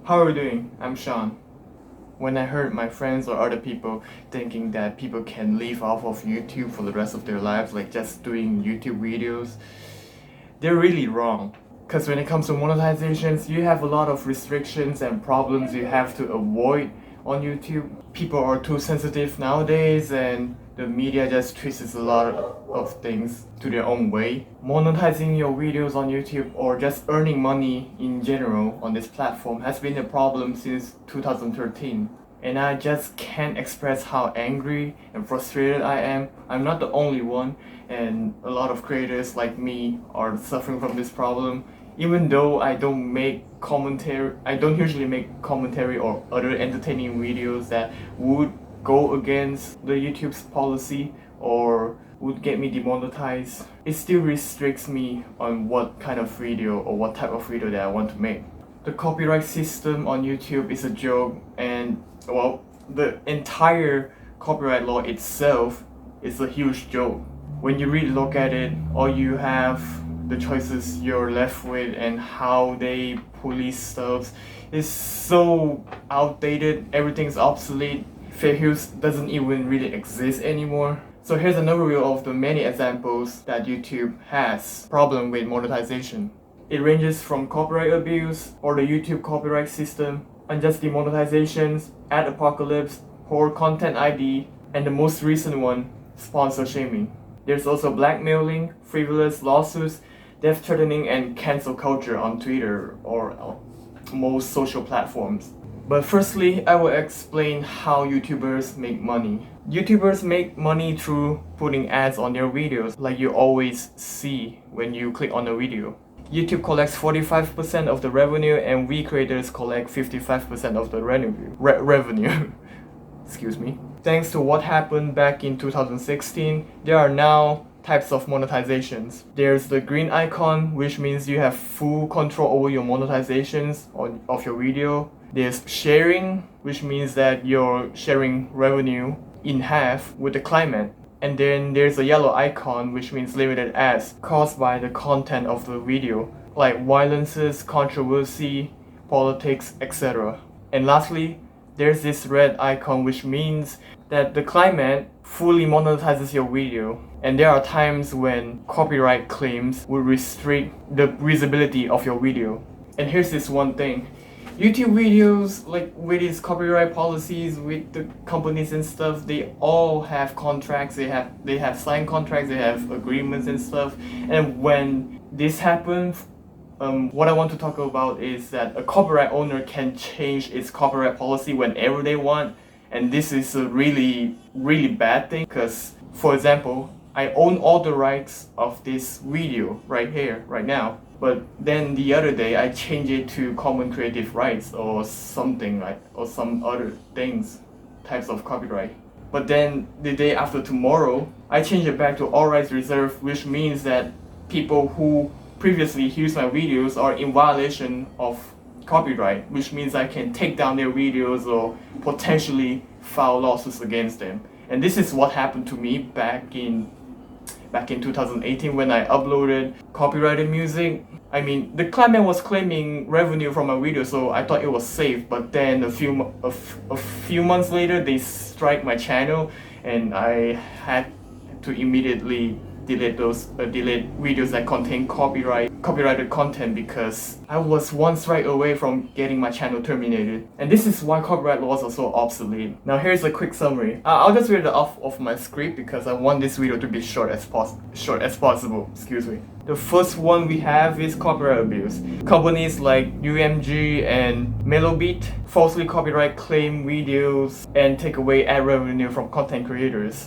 How are you doing? I'm Sean. When I heard my friends or other people thinking that people can live off of YouTube for the rest of their lives, like just doing YouTube videos, they're really wrong. Because when it comes to monetizations, you have a lot of restrictions and problems you have to avoid on YouTube. People are too sensitive nowadays, and the media just twists a lot of things to their own way. Monetizing your videos on YouTube or just earning money in general on this platform has been a problem since 2013. And I just can't express how angry and frustrated I am. I'm not the only one, and a lot of creators like me are suffering from this problem. Even though I don't usually make commentary or other entertaining videos that would go against the YouTube's policy or would get me demonetized. It still restricts me on what kind of video or what type of video that I want to make. The copyright system on YouTube is a joke, and well, the entire copyright law itself is a huge joke. When you really look at it, all you have the choices you're left with and how they police stuff is so outdated. Everything's obsolete. Fair use doesn't even really exist anymore. So here's an overview of the many examples that YouTube has problem with monetization. It ranges from copyright abuse or the YouTube copyright system, unjust demonetizations, ad apocalypse, poor content ID, and the most recent one, sponsor shaming. There's also blackmailing, frivolous lawsuits, death threatening, and cancel culture on Twitter or most social platforms. But firstly, I will explain how YouTubers make money. YouTubers make money through putting ads on their videos, like you always see when you click on a video. YouTube collects 45% of the revenue, and we creators collect 55% of the revenue. Excuse me. Thanks to what happened back in 2016, there are now types of monetizations. There's the green icon, which means you have full control over your monetizations of your video. There's sharing, which means that you're sharing revenue in half with the climate. And then there's a yellow icon, which means limited ads caused by the content of the video, like violences, controversy, politics, etc. And lastly, there's this red icon, which means that the climate fully monetizes your video. And there are times when copyright claims will restrict the visibility of your video. And here's this one thing. YouTube videos, like with its copyright policies with the companies and stuff, they all have contracts, they have signed contracts, they have agreements and stuff. And when this happens, what I want to talk about is that a copyright owner can change its copyright policy whenever they want. And this is a really, really bad thing because, for example, I own all the rights of this video right here, right now. But then the other day I changed it to common creative rights or something like, or some other things, types of copyright. But then the day after tomorrow, I change it back to all rights reserved, which means that people who previously used my videos are in violation of copyright, which means I can take down their videos or potentially file lawsuits against them. And this is what happened to me back in 2018 when I uploaded copyrighted music. I mean, the client was claiming revenue from my video, so I thought it was safe. But then a few months later, they strike my channel, and I had to immediately delete videos that contain copyrighted content because I was one strike away from getting my channel terminated. And this is why copyright laws are so obsolete. Now here's a quick summary. I'll just read it off of my script because I want this video to be short as possible. Excuse me. The first one we have is copyright abuse. Companies like UMG and Melobeat falsely copyright claim videos and take away ad revenue from content creators.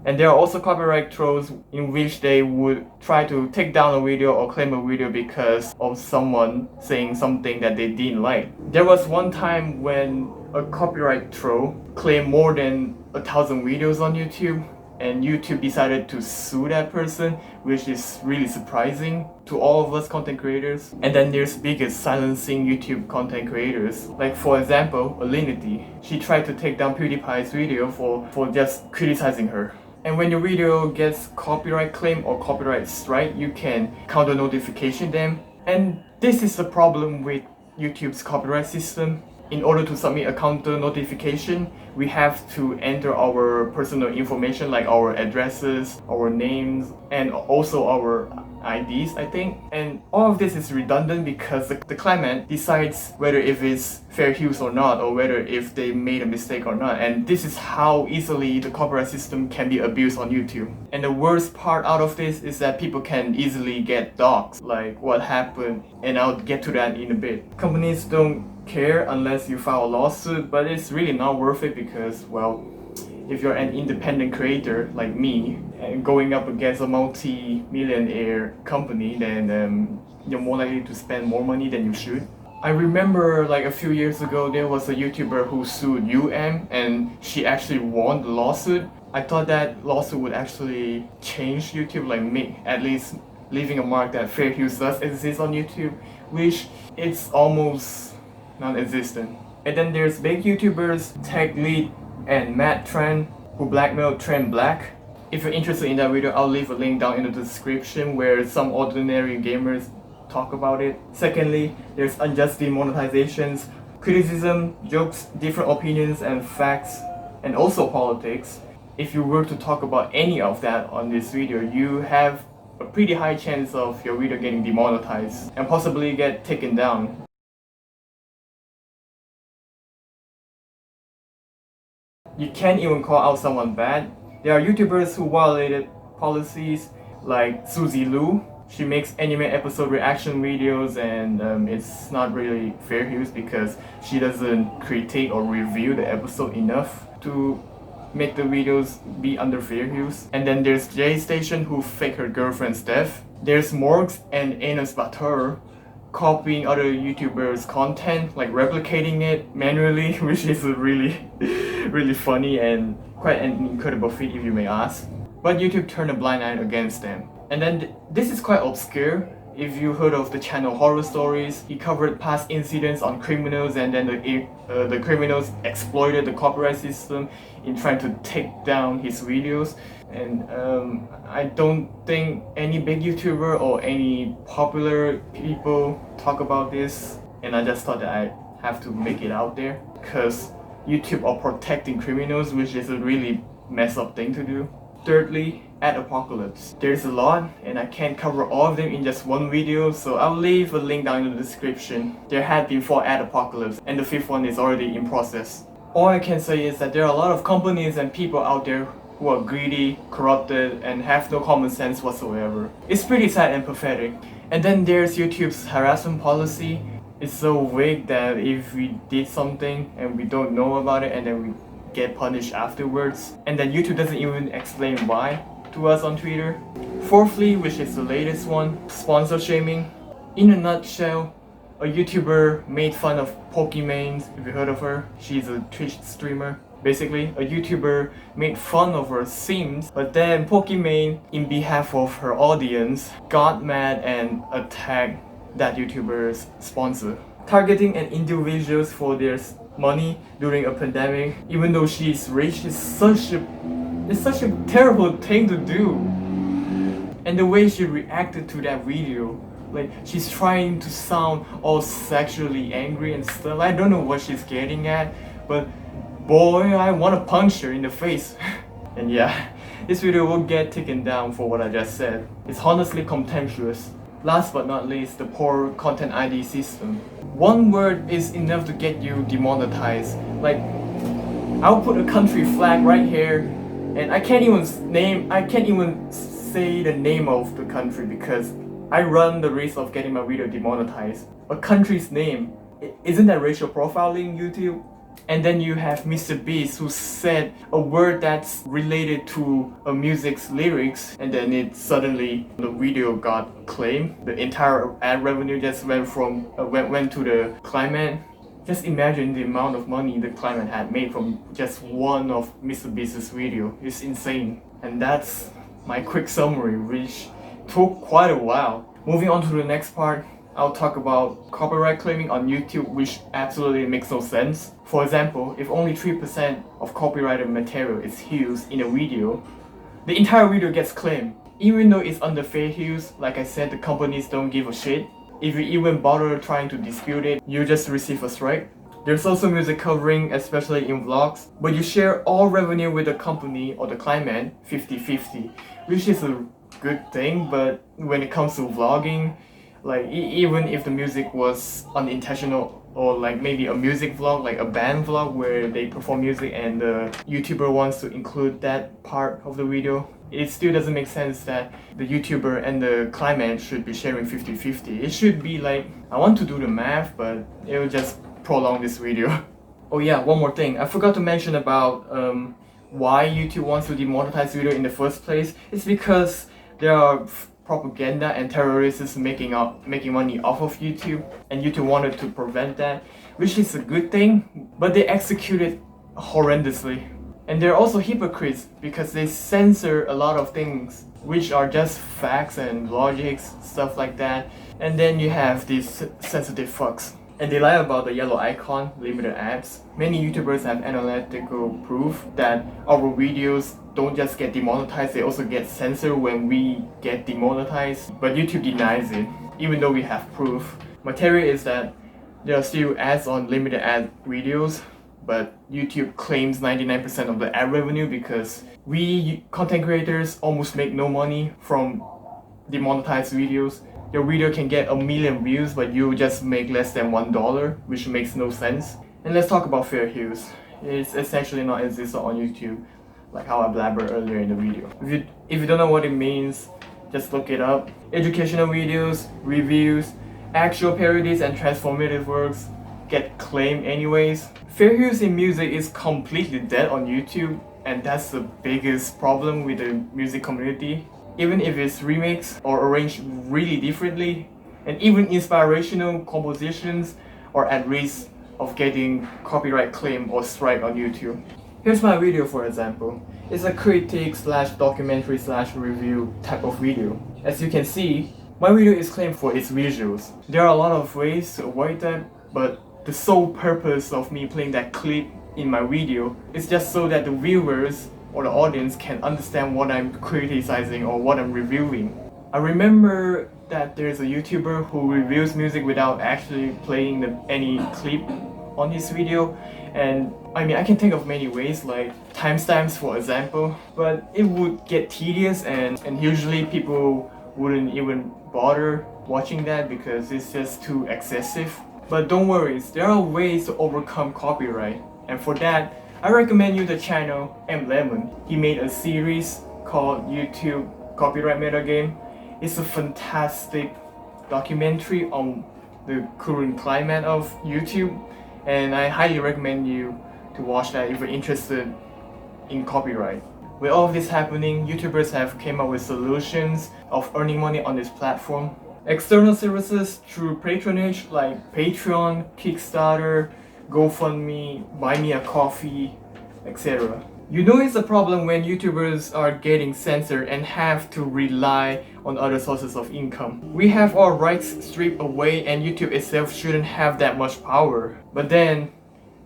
And there are also copyright trolls in which they would try to take down a video or claim a video because of someone saying something that they didn't like. There was one time when a copyright troll claimed more than 1,000 videos on YouTube, and YouTube decided to sue that person, which is really surprising to all of us content creators. And then there's biggest silencing YouTube content creators. Like for example, Alinity. She tried to take down PewDiePie's video for just criticizing her. And when your video gets copyright claim or copyright strike, you can counter notification them. And this is the problem with YouTube's copyright system. In order to submit a counter notification, we have to enter our personal information like our addresses, our names, and also our IDs, I think. And all of this is redundant because the claimant decides whether if it's fair use or not, or whether if they made a mistake or not. And this is how easily the copyright system can be abused on YouTube. And the worst part out of this is that people can easily get doxxed, like what happened, and I'll get to that in a bit. Companies don't care unless you file a lawsuit, but it's really not worth it because, well, if you're an independent creator like me and going up against a multi-millionaire company, then you're more likely to spend more money than you should. I remember like a few years ago there was a YouTuber who sued and she actually won the lawsuit. I thought that lawsuit would actually change YouTube, like make at least leaving a mark that fair use does exist on YouTube, which it's almost non-existent. And then there's big YouTubers, Tech Lead and Matt Tran, who blackmailed Trend Black. If you're interested in that video, I'll leave a link down in the description where some ordinary gamers talk about it. Secondly, there's unjust demonetizations, criticism, jokes, different opinions and facts, and also politics. If you were to talk about any of that on this video, you have a pretty high chance of your video getting demonetized and possibly get taken down. You can't even call out someone bad. There are YouTubers who violated policies like Suzy Lu. She makes anime episode reaction videos and it's not really fair use because she doesn't critique or review the episode enough to make the videos be under fair use. And then there's Jay Station who faked her girlfriend's death. There's Morgs and Anus Batur copying other YouTubers' content, like replicating it manually, which is really funny and quite an incredible feat if you may ask. But YouTube turned a blind eye against them. And then this is quite obscure. If you heard of the channel Horror Stories, he covered past incidents on criminals and then the criminals exploited the copyright system in trying to take down his videos. And I don't think any big YouTuber or any popular people talk about this, and I just thought that I have to make it out there because YouTube are protecting criminals, which is a really messed up thing to do. Thirdly, ad apocalypse. There's a lot and I can't cover all of them in just one video, so I'll leave a link down in the description. There had been 4 ad apocalypse and the 5th one is already in process. All I can say is that there are a lot of companies and people out there who are greedy, corrupted, and have no common sense whatsoever. It's pretty sad and pathetic. And then there's YouTube's harassment policy. It's so vague that if we did something and we don't know about it and then we get punished afterwards, and then YouTube doesn't even explain why to us on Twitter. Fourthly, which is the latest one, sponsor shaming. In a nutshell, a YouTuber made fun of Pokimane, if you heard of her. She's a Twitch streamer. Basically, a YouTuber made fun of her themes, but then Pokimane, in behalf of her audience, got mad and attacked that YouTuber's sponsor, targeting an individuals for their money during a pandemic. Even though she's rich, it's such a terrible thing to do. And the way she reacted to that video, like she's trying to sound all sexually angry and stuff. I don't know what she's getting at, but boy, I want to punch her in the face. And yeah, this video will get taken down for what I just said. It's honestly contemptuous. Last but not least, the poor content ID system. One word is enough to get you demonetized. Like, I'll put a country flag right here, and I can't even say the name of the country because I run the risk of getting my video demonetized. A country's name, isn't that racial profiling, YouTube? And then you have Mr. Beast who said a word that's related to a music's lyrics, and then the video got claimed. The entire ad revenue just went to the claimant. Just imagine the amount of money the claimant had made from just one of Mr. Beast's video. It's insane. And that's my quick summary, which took quite a while. Moving on to the next part, I'll talk about copyright claiming on YouTube, which absolutely makes no sense. For example, if only 3% of copyrighted material is used in a video, the entire video gets claimed. Even though it's under fair use, like I said, the companies don't give a shit. If you even bother trying to dispute it, you just receive a strike. There's also music covering, especially in vlogs, but you share all revenue with the company or the client 50-50, which is a good thing. But when it comes to vlogging, like even if the music was unintentional, or like maybe a music vlog, like a band vlog where they perform music and the YouTuber wants to include that part of the video, it still doesn't make sense that the YouTuber and the client should be sharing 50-50. It should be like, I want to do the math, but it will just prolong this video. Oh yeah, one more thing. I forgot to mention about why YouTube wants to demonetize video in the first place. It's because there are propaganda and terrorists making money off of YouTube, and YouTube wanted to prevent that, which is a good thing, but they execute it horrendously. And they're also hypocrites because they censor a lot of things which are just facts and logics, stuff like that. And then you have these sensitive fucks. And they lie about the yellow icon, limited ads. Many YouTubers have analytical proof that our videos don't just get demonetized, they also get censored when we get demonetized. But YouTube denies it, even though we have proof. My theory is that there are still ads on limited ad videos, but YouTube claims 99% of the ad revenue because we content creators almost make no money from demonetized videos. Your video can get 1 million views, but you just make less than $1, which makes no sense. And let's talk about fair use. It's essentially not existent on YouTube, like how I blabbered earlier in the video. If you don't know what it means, just look it up. Educational videos, reviews, actual parodies and transformative works get claimed anyways. Fair use in music is completely dead on YouTube, and that's the biggest problem with the music community. Even if it's remixed or arranged really differently, and even inspirational compositions are at risk of getting copyright claim or strike on YouTube. Here's my video, for example. It's a critique / documentary / review type of video. As you can see, my video is claimed for its visuals. There are a lot of ways to avoid that, but the sole purpose of me playing that clip in my video is just so that the viewers or the audience can understand what I'm criticizing or what I'm reviewing. I remember that there's a YouTuber who reviews music without actually playing any clip on his video, and I mean I can think of many ways, like timestamps for example, but it would get tedious and usually people wouldn't even bother watching that because it's just too excessive. But don't worry, there are ways to overcome copyright, and for that I recommend you the channel M Lemon. He made a series called YouTube Copyright Metagame. It's a fantastic documentary on the current climate of YouTube, and I highly recommend you to watch that if you're interested in copyright. With all of this happening, YouTubers have came up with solutions of earning money on this platform. External services through patronage like Patreon, Kickstarter, GoFundMe, Buy Me a Coffee, etc. You know it's a problem when YouTubers are getting censored and have to rely on other sources of income. We have our rights stripped away and YouTube itself shouldn't have that much power. But then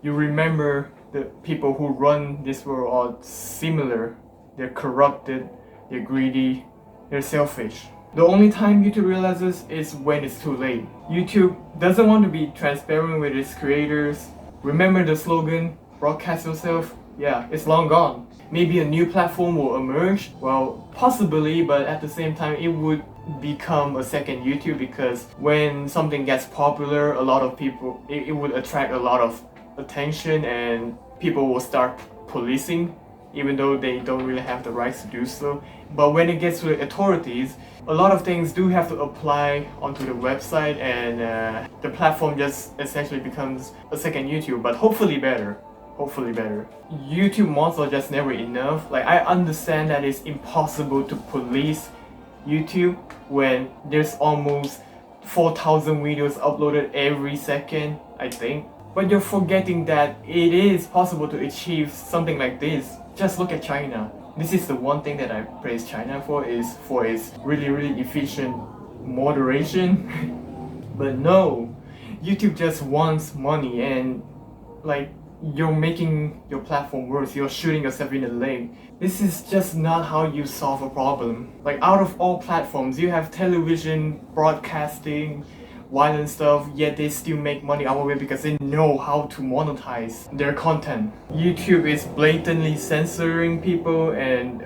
you remember the people who run this world are similar. They're corrupted, they're greedy, they're selfish. The only time YouTube realizes is when it's too late. YouTube doesn't want to be transparent with its creators. Remember the slogan, broadcast yourself? Yeah, it's long gone. Maybe a new platform will emerge? Well, possibly, but at the same time it would become a second YouTube because when something gets popular, a lot of people, it would attract a lot of attention and people will start policing even though they don't really have the rights to do so. But when it gets to the authorities, a lot of things do have to apply onto the website, and the platform just essentially becomes a second YouTube, but hopefully better. Hopefully better. YouTube mods are just never enough. Like, I understand that it's impossible to police YouTube when there's almost 4,000 videos uploaded every second, I think. But you're forgetting that it is possible to achieve something like this. Just look at China. This is the one thing that I praise China for, is for its really efficient moderation. But no, YouTube just wants money, and like you're making your platform worse, you're shooting yourself in the leg. This is just not how you solve a problem. Like, out of all platforms, you have television, broadcasting, violent stuff, yet they still make money out of it because they know how to monetize their content. YouTube is blatantly censoring people, and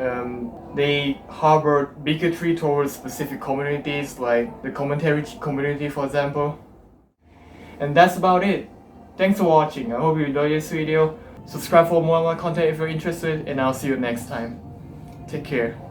they harbor bigotry towards specific communities, like the commentary community, for example. And that's about it. Thanks for watching. I hope you enjoyed this video. Subscribe for more content if you're interested, and I'll see you next time. Take care.